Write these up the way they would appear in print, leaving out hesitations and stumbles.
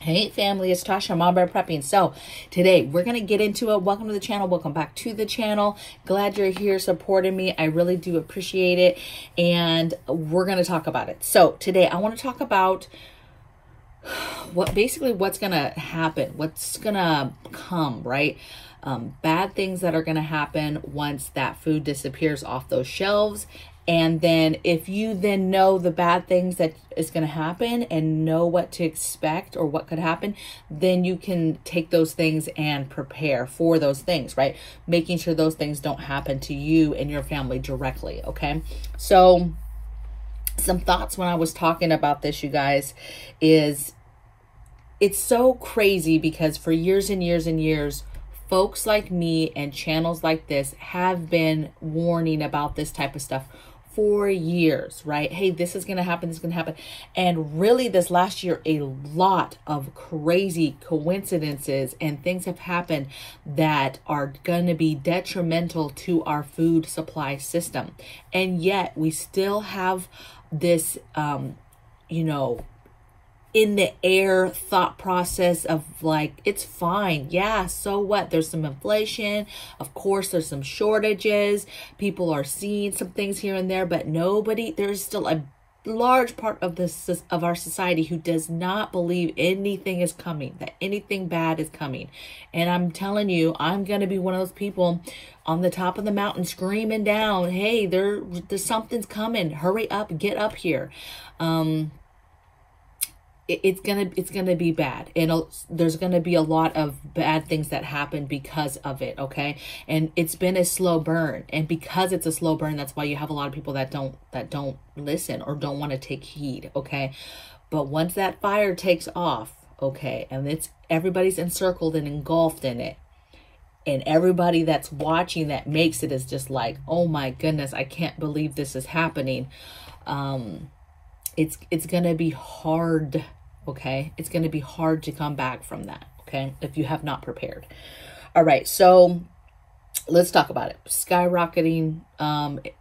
Hey family, it's Tasha, Mom Bear Prepping. So today we're going to get into it. Welcome to the channel. Welcome back to the channel. Glad you're here supporting me. I really do appreciate it. And we're going to talk about it. So today I want to talk about what's going to happen, what's going to come, right? Bad things that are going to happen once that food disappears off those shelves. And then if you then know the bad things that is going to happen and know what to expect or what could happen, then you can take those things and prepare for those things, right? Making sure those things don't happen to you and your family directly, okay? So some thoughts when I was talking about this, you guys, is it's so crazy because for years and years and years, folks like me and channels like this have been warning about this type of stuff for years, right? Hey, this is going to happen. This is going to happen. And really this last year, a lot of crazy coincidences and things have happened that are going to be detrimental to our food supply system. And yet we still have this, in the air thought process of like, it's fine. Yeah, so what? There's some inflation. Of course, there's some shortages. People are seeing some things here and there, but there's still a large part of our society who does not believe anything is coming, that anything bad is coming. And I'm telling you, I'm going to be one of those people on the top of the mountain screaming down, hey, there's something's coming. Hurry up, get up here. It's gonna be bad, and there's gonna be a lot of bad things that happen because of it. Okay, and it's been a slow burn, and because it's a slow burn, that's why you have a lot of people that don't listen or don't want to take heed. Okay, but once that fire takes off, okay, and everybody's encircled and engulfed in it, and everybody that's watching that makes it is just like, oh my goodness, I can't believe this is happening. It's going to be hard, okay? It's going to be hard to come back from that, okay? If you have not prepared. All right, so let's talk about it. Skyrocketing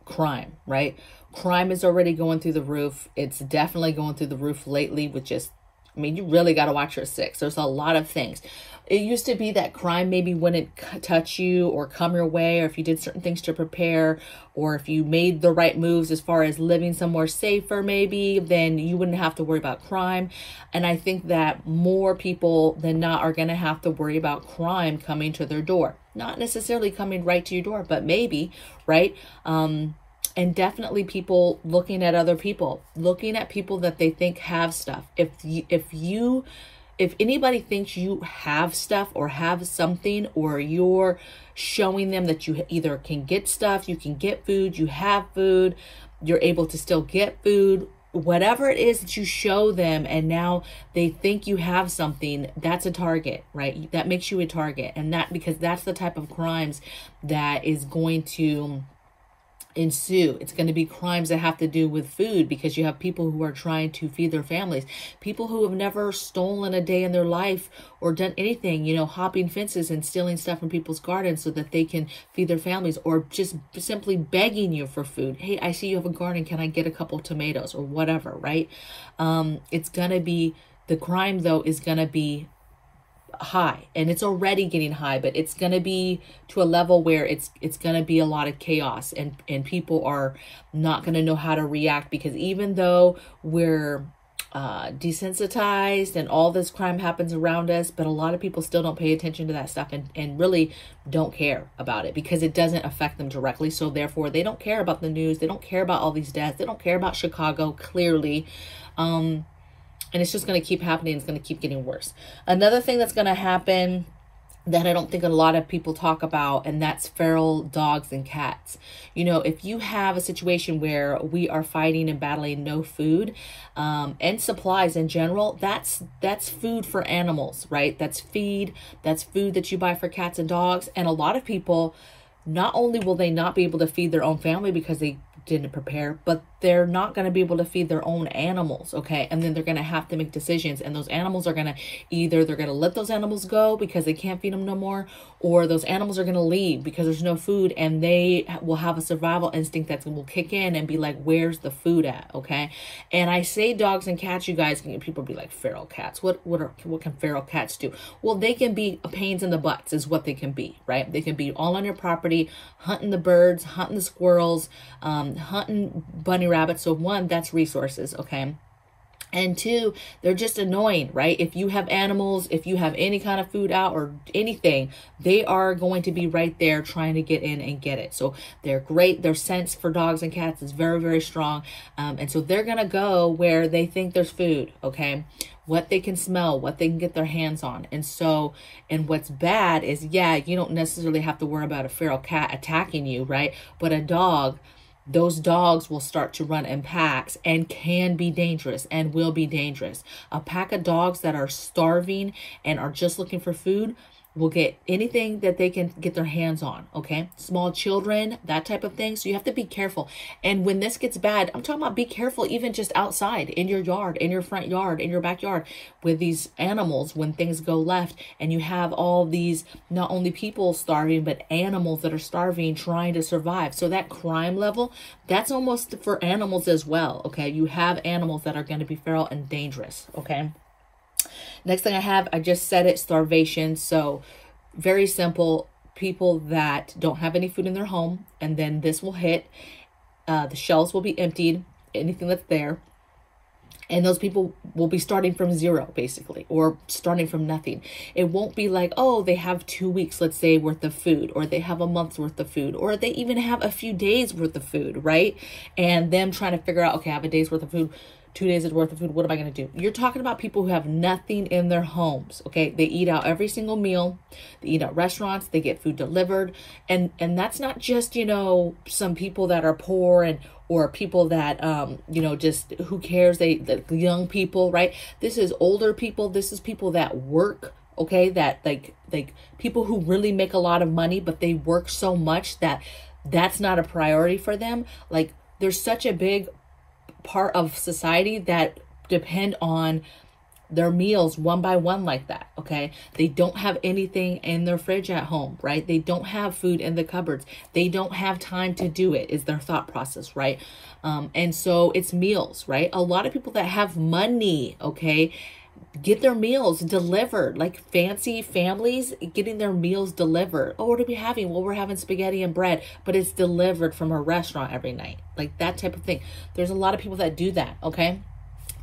crime, right? Crime is already going through the roof. It's definitely going through the roof lately with you really got to watch your six. There's a lot of things. It used to be that crime maybe wouldn't touch you or come your way, or if you did certain things to prepare, or if you made the right moves as far as living somewhere safer maybe, then you wouldn't have to worry about crime. And I think that more people than not are going to have to worry about crime coming to their door. Not necessarily coming right to your door, but maybe, right? And definitely people looking at other people, looking at people that they think have stuff. If anybody thinks you have stuff or have something, or you're showing them that you either can get stuff, you can get food, you have food, you're able to still get food, whatever it is that you show them, and now they think you have something, that's a target, right? That makes you a target. And because that's the type of crimes that is going to ensue. It's going to be crimes that have to do with food, because you have people who are trying to feed their families, people who have never stolen a day in their life or done anything, hopping fences and stealing stuff from people's gardens so that they can feed their families, or just simply begging you for food. Hey, I see you have a garden. Can I get a couple of tomatoes or whatever, right? It's going to be, the crime though is going to be high, and it's already getting high, but it's going to be to a level where it's going to be a lot of chaos, and people are not going to know how to react, because even though we're desensitized and all this crime happens around us, but a lot of people still don't pay attention to that stuff and really don't care about it, because it doesn't affect them directly. So therefore they don't care about the news. They don't care about all these deaths. They don't care about Chicago, clearly. And it's just going to keep happening. It's going to keep getting worse. Another thing that's going to happen that I don't think a lot of people talk about, and that's feral dogs and cats. If you have a situation where we are fighting and battling no food and supplies in general, that's food for animals, right? That's food that you buy for cats and dogs. And a lot of people, not only will they not be able to feed their own family because they didn't prepare, but they're not going to be able to feed their own animals, okay? And then they're going to have to make decisions, and those animals are going to either they're going to let those animals go because they can't feed them no more, or those animals are going to leave because there's no food, and they will have a survival instinct that will kick in and be like, where's the food at, okay? And I say dogs and cats, you guys, people be like, feral cats, what can feral cats do? Well, they can be pains in the butts is what they can be, right? They can be all on your property, hunting the birds, hunting the squirrels, hunting bunny rabbits. So one, that's resources, okay? And two, they're just annoying, right? If you have animals, if you have any kind of food out or anything, they are going to be right there trying to get in and get it. So they're great. Their sense for dogs and cats is very, very strong. And so they're going to go where they think there's food, okay? What they can smell, what they can get their hands on. And so, and what's bad is, yeah, you don't necessarily have to worry about a feral cat attacking you, right? But a dog, those dogs will start to run in packs and can be dangerous and will be dangerous. A pack of dogs that are starving and are just looking for food will get anything that they can get their hands on, okay? Small children, that type of thing. So you have to be careful. And when this gets bad, I'm talking about be careful even just outside, in your yard, in your front yard, in your backyard, with these animals when things go left. And you have all these, not only people starving, but animals that are starving, trying to survive. So that crime level, that's almost for animals as well, okay? You have animals that are going to be feral and dangerous, okay? Next thing I have, I just said it, starvation. So very simple, people that don't have any food in their home, and then this will hit, the shelves will be emptied, anything that's there. And those people will be starting from zero, basically, or starting from nothing. It won't be like, oh, they have 2 weeks, let's say, worth of food, or they have a month's worth of food, or they even have a few days worth of food, right? And them trying to figure out, okay, I have a day's worth of food, 2 days worth of food. What am I going to do? You're talking about people who have nothing in their homes. Okay. They eat out every single meal. They eat at restaurants. They get food delivered. And that's not just, you know, some people that are poor and, or people that, you know, just who cares? The young people, right? This is older people. This is people that work. Okay. That like people who really make a lot of money, but they work so much that that's not a priority for them. Like there's such a big part of society that depend on their meals one by one like that, okay? They don't have anything in their fridge at home, right? They don't have food in the cupboards. They don't have time to do it, is their thought process, right? And so it's meals, right? A lot of people that have money, okay, get their meals delivered, like fancy families getting their meals delivered. Oh, what are we having? Well, we're having spaghetti and bread, but it's delivered from a restaurant every night, like that type of thing. There's a lot of people that do that, okay?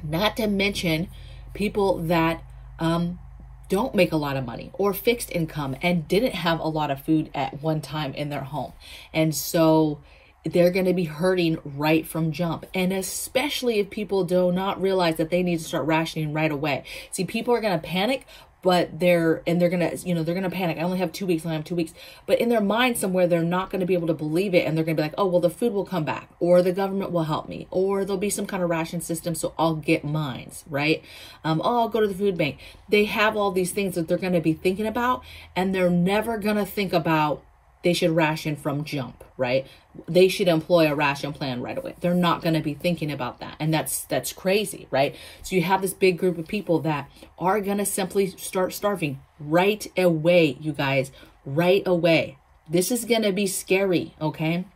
Not to mention people that don't make a lot of money or fixed income and didn't have a lot of food at one time in their home. And so they're going to be hurting right from jump. And especially if people do not realize that they need to start rationing right away. See, people are going to panic, but they're going to, you know, they're going to panic. I only have 2 weeks. I only have 2 weeks. But in their mind somewhere, they're not going to be able to believe it. And they're going to be like, oh, well, the food will come back, or the government will help me, or there'll be some kind of ration system. So I'll get mines, right? Oh, I'll go to the food bank. They have all these things that they're going to be thinking about, and they're never going to think about they should ration from jump, right? They should employ a ration plan right away. They're not going to be thinking about that. And that's crazy, right? So you have this big group of people that are going to simply start starving right away, you guys, right away. This is going to be scary, okay?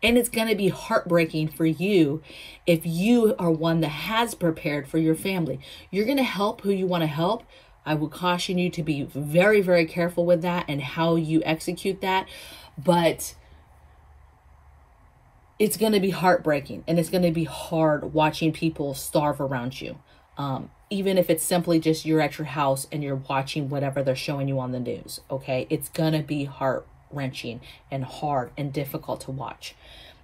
And it's going to be heartbreaking for you if you are one that has prepared for your family. You're going to help who you want to help. I would caution you to be very, very careful with that and how you execute that. But it's going to be heartbreaking, and it's going to be hard watching people starve around you. Even if it's simply just you're at your house and you're watching whatever they're showing you on the news. Okay. It's going to be heart-wrenching and hard and difficult to watch.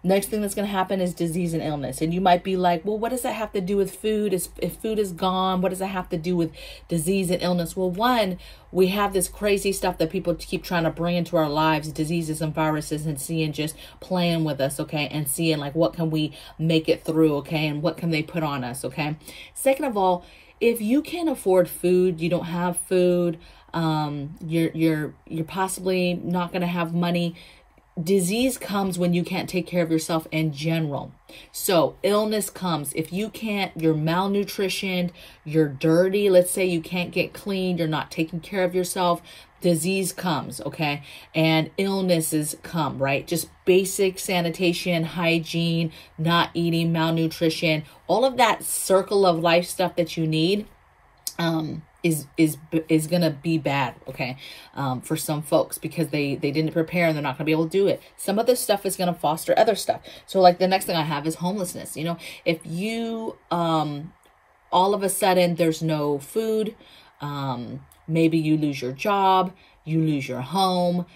Next thing that's going to happen is disease and illness. And you might be like, well, what does that have to do with food? If food is gone, what does that have to do with disease and illness? Well, one, we have this crazy stuff that people keep trying to bring into our lives, diseases and viruses, and seeing, just playing with us, okay? And seeing like, what can we make it through, okay? And what can they put on us, okay? Second of all, if you can't afford food, you don't have food, you're possibly not going to have money, disease comes when you can't take care of yourself in general. So illness comes if you can't, you're malnutritioned, you're dirty. Let's say you can't get clean, you're not taking care of yourself. Disease comes, okay? And illnesses come, right? Just basic sanitation, hygiene, not eating, malnutrition, all of that circle of life stuff that you need is gonna be bad, okay, for some folks, because they didn't prepare and they're not gonna be able to do it. Some of this stuff is gonna foster other stuff. So like the next thing I have is homelessness. You know, if you all of a sudden there's no food, maybe you lose your job, you lose your home.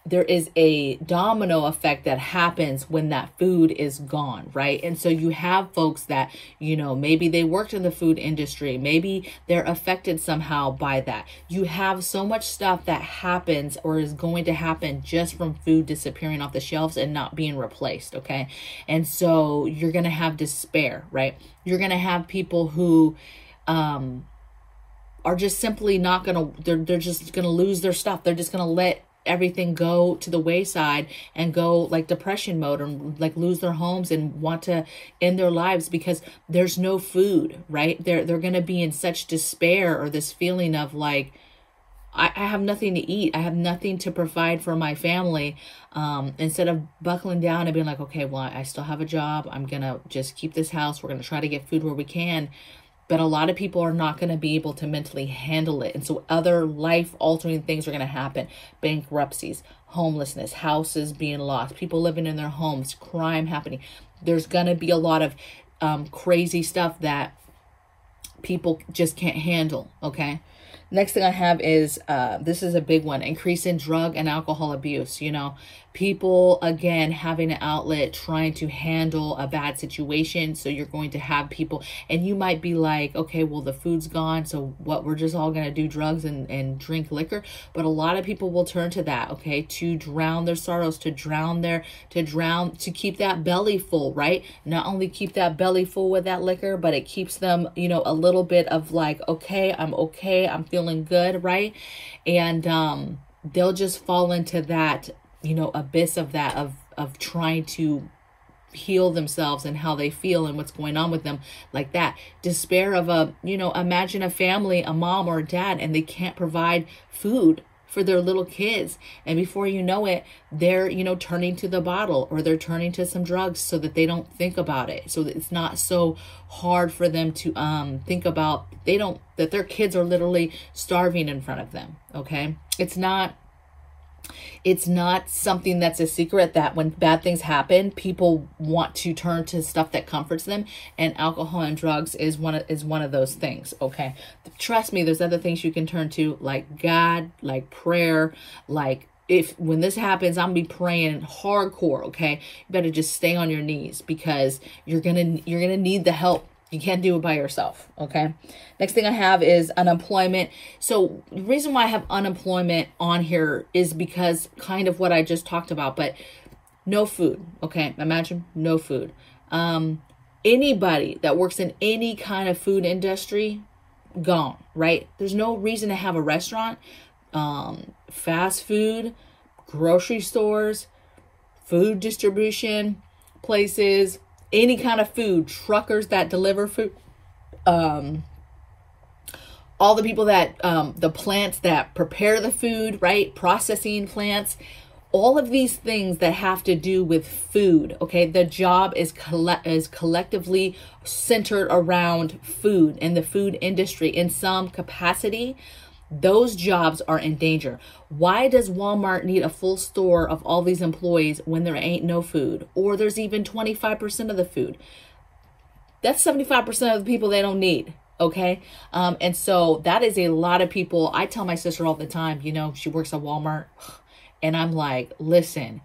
There is a domino effect that happens when that food is gone, right? And so you have folks that, you know, maybe they worked in the food industry, maybe they're affected somehow by that. You have so much stuff that happens or is going to happen just from food disappearing off the shelves and not being replaced, okay? And so you're going to have despair, right? You're going to have people who are just simply not going to, they're just going to lose their stuff. They're just going to let everything go to the wayside and go like depression mode, or like lose their homes and want to end their lives because there's no food, right? They're going to be in such despair, or this feeling of like, I have nothing to eat. I have nothing to provide for my family. Instead of buckling down and being like, okay, well, I still have a job. I'm going to just keep this house. We're going to try to get food where we can. But a lot of people are not going to be able to mentally handle it. And so other life-altering things are going to happen. Bankruptcies, homelessness, houses being lost, people living in their homes, crime happening. There's going to be a lot of crazy stuff that people just can't handle, okay? Next thing I have is, this is a big one, increase in drug and alcohol abuse. You know, people, again, having an outlet, trying to handle a bad situation. So you're going to have people, and you might be like, okay, well, the food's gone, so what, we're just all going to do drugs and drink liquor. But a lot of people will turn to that, okay, to drown their sorrows, to keep that belly full, right? Not only keep that belly full with that liquor, but it keeps them, you know, a little bit of like, okay, I'm feeling good, right? And they'll just fall into that, you know, abyss of that, of trying to heal themselves and how they feel and what's going on with them, like that despair of a, you know, imagine a family, a mom or a dad, and they can't provide food for their little kids, and before you know it, they're, you know, turning to the bottle, or they're turning to some drugs so that they don't think about it, so that it's not so hard for them to think about, that their kids are literally starving in front of them, okay? It's not something that's a secret that when bad things happen, people want to turn to stuff that comforts them, and alcohol and drugs is one of those things, okay? Trust me, there's other things you can turn to, like God, like prayer, like when this happens, I'm gonna be praying hardcore, okay? You better just stay on your knees, because you're gonna need the help. You can't do it by yourself, okay? Next thing I have is unemployment. So the reason why I have unemployment on here is because kind of what I just talked about, but no food, okay? Imagine no food. Anybody that works in any kind of food industry, gone, right? There's no reason to have a restaurant, fast food, grocery stores, food distribution places, any kind of food, truckers that deliver food, all the people that, the plants that prepare the food, right? Processing plants, all of these things that have to do with food, okay? The job is collectively centered around food and the food industry in some capacity. Those jobs are in danger. Why does Walmart need a full store of all these employees when there ain't no food? Or there's even 25% of the food. That's 75% of the people they don't need, okay? And so that is a lot of people. I tell my sister all the time, you know, she works at Walmart, and I'm like, listen,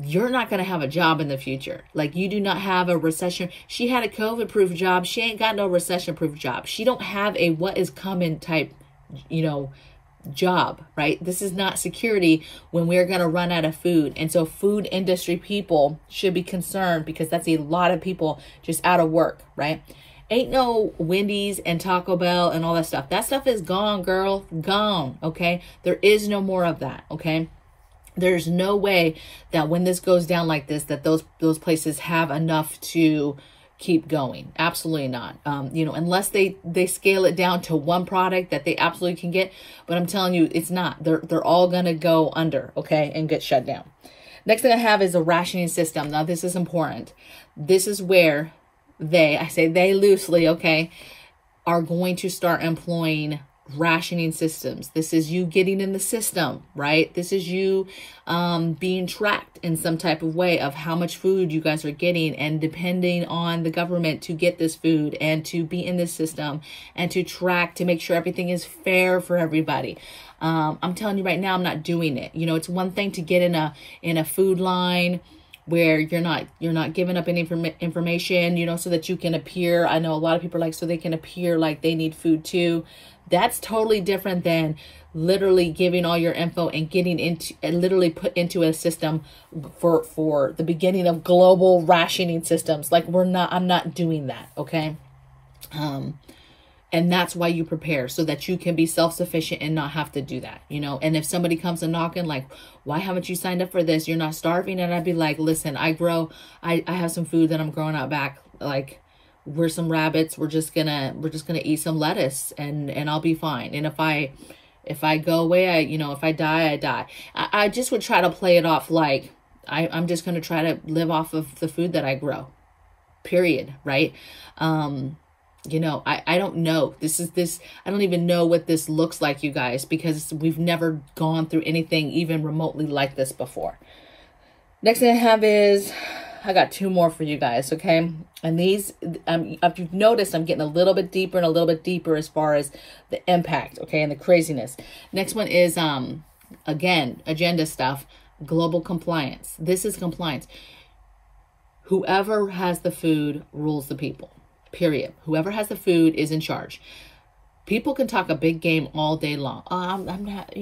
you're not going to have a job in the future. Like, you do not have a recession. She had a COVID-proof job. She ain't got no recession-proof job. She don't have a what is coming type, you know, job, right? This is not security when we're going to run out of food. And so food industry people should be concerned, because that's a lot of people just out of work, right? Ain't no Wendy's and Taco Bell and all that stuff. That stuff is gone, girl, gone, okay? There is no more of that, okay? There's no way that when this goes down like this, that those places have enough to keep going. Absolutely not. You know, unless they scale it down to one product that they absolutely can get. But I'm telling you, it's not. They're all gonna go under, okay, and get shut down. Next thing I have is a rationing system. Now this is important. This is where I say they loosely, okay, are going to start employing rationing systems. This is you getting in the system, right? This is you being tracked in some type of way of how much food you guys are getting, and depending on the government to get this food and to be in this system and to track to make sure everything is fair for everybody. I'm telling you right now, I'm not doing it. You know, it's one thing to get in a food line where you're not giving up any information, you know, so that you can appear. I know a lot of people are like, so they can appear like they need food too. That's totally different than literally giving all your info and getting into and literally put into a system for the beginning of global rationing systems. Like I'm not doing that. Okay. And that's why you prepare, so that you can be self-sufficient and not have to do that, you know. And if somebody comes and knocking like, why haven't you signed up for this? You're not starving. And I'd be like, listen, I have some food that I'm growing out back. Like, we're some rabbits. We're just gonna eat some lettuce and I'll be fine. And if I go away, if I die, I die. I just would try to play it off like I'm just going to try to live off of the food that I grow, period. Right. You know, I don't know. I don't even know what this looks like, you guys, because we've never gone through anything even remotely like this before. Next thing I have is, I got two more for you guys, okay? And these, if you've noticed, I'm getting a little bit deeper and a little bit deeper as far as the impact, okay, and the craziness. Next one is, again, agenda stuff, global compliance. This is compliance. Whoever has the food rules the people. Period. Whoever has the food is in charge. People can talk a big game all day long. Oh, I'm not,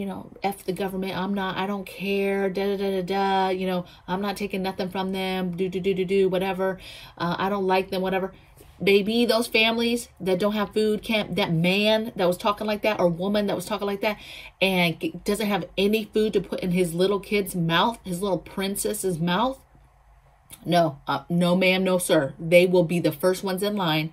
F the government. I don't care. Da, da, da, da, da. I'm not taking nothing from them. Do, whatever. I don't like them, whatever. Baby, those families that don't have food that man that was talking like that, or woman that was talking like that, and doesn't have any food to put in his little kid's mouth, his little princess's mouth. No, no, ma'am, no, sir. They will be the first ones in line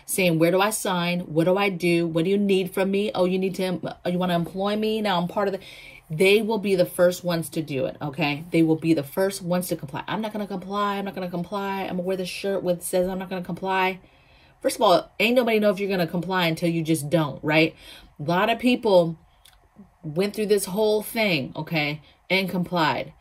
saying, where do I sign? What do I do? What do you need from me? Oh, you want to employ me? Now I'm part of they will be the first ones to do it. Okay. They will be the first ones to comply. I'm not going to comply. I'm not going to comply. I'm going to wear the shirt with says I'm not going to comply. First of all, ain't nobody know if you're going to comply until you just don't, right? A lot of people went through this whole thing, okay, and complied.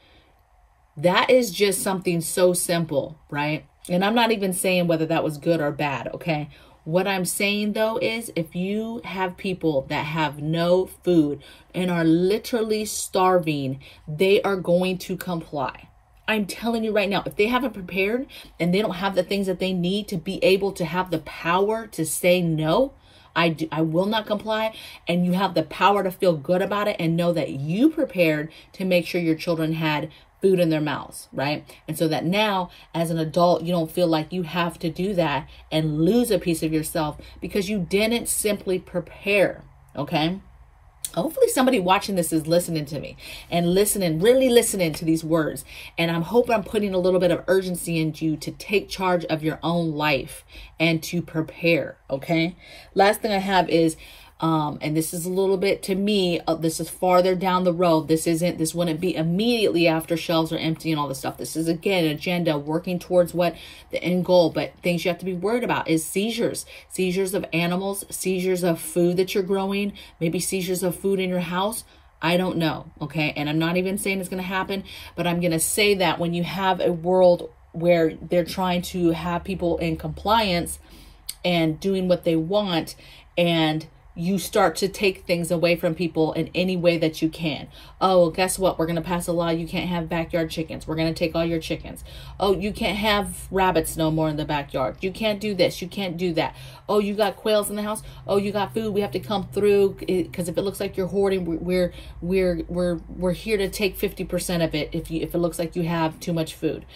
That is just something so simple, right? And I'm not even saying whether that was good or bad, okay? What I'm saying, though, is if you have people that have no food and are literally starving, they are going to comply. I'm telling you right now, if they haven't prepared and they don't have the things that they need to be able to have the power to say no, I will not comply, and you have the power to feel good about it and know that you prepared to make sure your children had food in their mouths, right? And so that now as an adult, you don't feel like you have to do that and lose a piece of yourself because you didn't simply prepare, okay? Hopefully somebody watching this is listening to me and really listening to these words. And I'm hoping I'm putting a little bit of urgency into you to take charge of your own life and to prepare, okay? Last thing I have is, and this is a little bit to me, this is farther down the road. This wouldn't be immediately after shelves are empty and all this stuff. This is, again, an agenda working towards what the end goal, but things you have to be worried about is seizures of animals, seizures of food that you're growing, maybe seizures of food in your house. I don't know. Okay. And I'm not even saying it's going to happen, but I'm going to say that when you have a world where they're trying to have people in compliance and doing what they want, and you start to take things away from people in any way that you can. Oh, well, guess what? We're going to pass a law. You can't have backyard chickens. We're going to take all your chickens. Oh, you can't have rabbits no more in the backyard. You can't do this. You can't do that. Oh, you got quails in the house. Oh, you got food. We have to come through because if it looks like you're hoarding, we're here to take 50% of it. If it looks like you have too much food.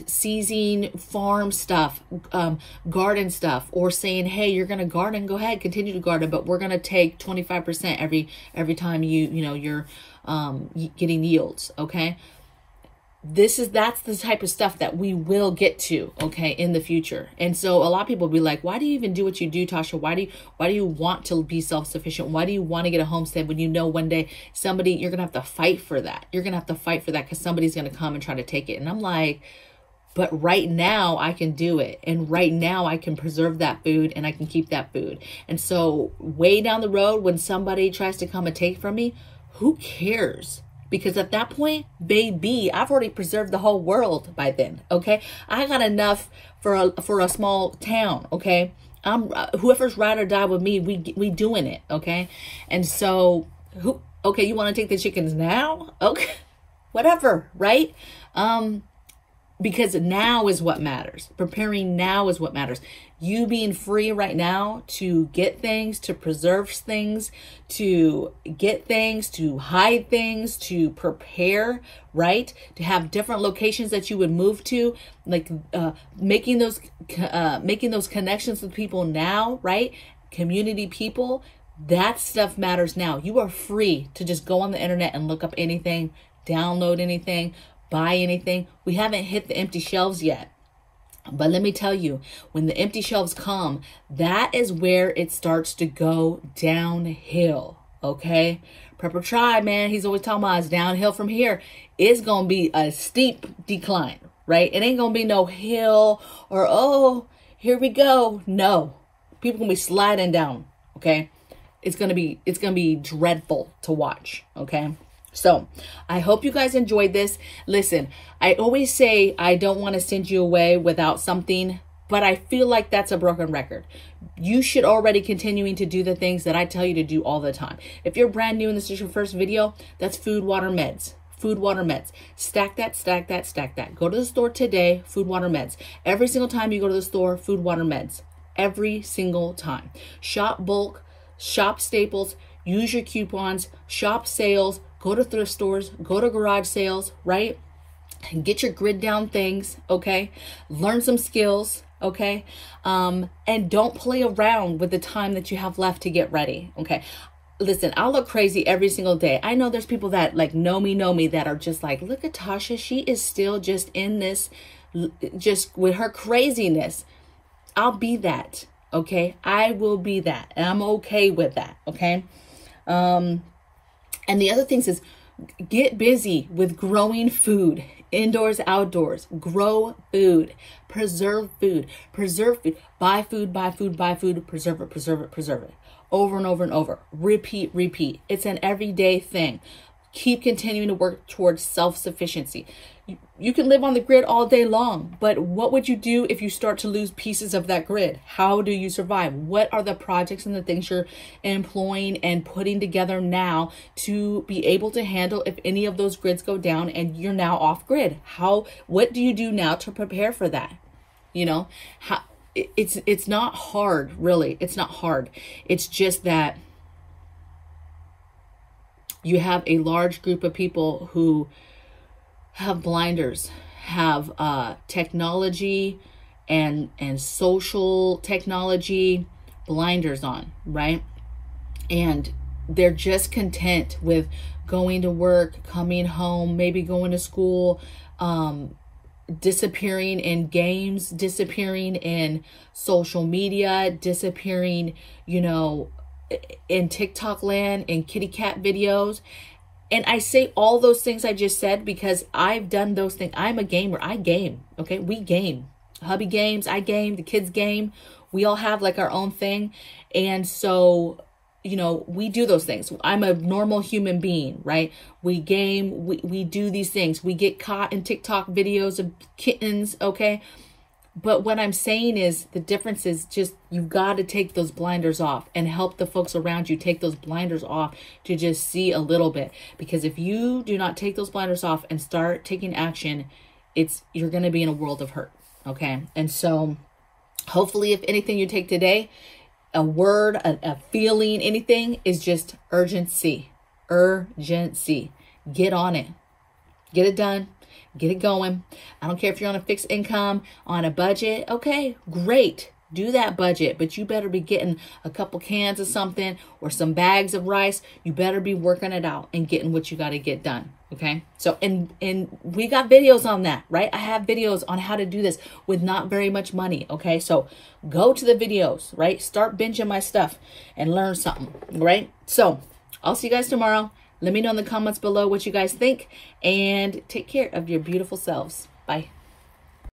seizing farm stuff, garden stuff, or saying, hey, you're going to garden, go ahead, continue to garden, but we're going to take 25% every time you're getting yields. Okay. That's the type of stuff that we will get to, okay, in the future. And so a lot of people will be like, why do you even do what you do, Tasha? Why do you want to be self-sufficient? Why do you want to get a homestead when you know one day you're going to have to fight for that? You're going to have to fight for that because somebody's going to come and try to take it. And I'm like, but right now I can do it. And right now I can preserve that food and I can keep that food. And so way down the road, when somebody tries to come and take from me, who cares? Because at that point, baby, I've already preserved the whole world by then. Okay. I got enough for a small town. Okay. Whoever's ride or die with me, we doing it. Okay. And so okay, you want to take the chickens now? Okay. Whatever. Right. Because now is what matters. Preparing now is what matters. You being free right now to get things, to preserve things, to get things, to hide things, to prepare, right? To have different locations that you would move to, like making those connections with people now, right? Community people, that stuff matters now. You are free to just go on the internet and look up anything, download anything, buy anything. We haven't hit the empty shelves yet. But let me tell you, when the empty shelves come, that is where it starts to go downhill. Okay. Prepper Tribe, man, he's always talking about it's downhill from here. It's going to be a steep decline, right? It ain't going to be no hill or, oh, here we go. No, people going to be sliding down. Okay. It's going to be dreadful to watch. Okay. So I hope you guys enjoyed this. Listen, I always say I don't want to send you away without something, but I feel like that's a broken record. You should already continuing to do the things that I tell you to do all the time. If you're brand new and this is your first video, that's food, water, meds. Food, water, meds. Stack that, stack that, stack that. Go to the store today, food, water, meds. Every single time you go to the store, food, water, meds. Every single time. Shop bulk, shop staples, use your coupons, shop sales, go to thrift stores, go to garage sales, right? And get your grid down things, okay? Learn some skills, okay? And don't play around with the time that you have left to get ready, okay? Listen, I'll look crazy every single day. I know there's people that like know me that are just like, look at Tasha. She is still just in this, just with her craziness. I'll be that, okay? I will be that. And I'm okay with that, okay? And the other things is get busy with growing food, indoors, outdoors, grow food, preserve food, buy food, preserve it, over and over and over, repeat. It's an everyday thing. Keep continuing to work towards self-sufficiency. You can live on the grid all day long, but what would you do if you start to lose pieces of that grid? How do you survive? What are the projects and the things you're employing and putting together now to be able to handle if any of those grids go down and you're now off grid? What do you do now to prepare for that? It's not hard, really. It's not hard. It's just that you have a large group of people who have blinders, have technology and social technology blinders on, right? And they're just content with going to work, coming home, maybe going to school, disappearing in games, disappearing in social media, disappearing, in TikTok land, in kitty cat videos. And I say all those things I just said because I've done those things. I'm a gamer. I game. Okay. We game. Hubby games. I game. The kids game. We all have like our own thing. And so, we do those things. I'm a normal human being, right? We game. We do these things. We get caught in TikTok videos of kittens. Okay. But what I'm saying is the difference is just you've got to take those blinders off and help the folks around you take those blinders off to just see a little bit. Because if you do not take those blinders off and start taking action, you're going to be in a world of hurt. Okay. And so hopefully if anything you take today, a word, a feeling, anything is just urgency. Urgency. Get on it. Get it done. Get it going. I don't care if you're on a fixed income, on a budget. Okay, great. Do that budget, but you better be getting a couple cans of something or some bags of rice. You better be working it out and getting what you got to get done. Okay. So, and we got videos on that, right? I have videos on how to do this with not very much money. Okay. So go to the videos, right? Start binging my stuff and learn something, right? So I'll see you guys tomorrow. Let me know in the comments below what you guys think, and take care of your beautiful selves. Bye.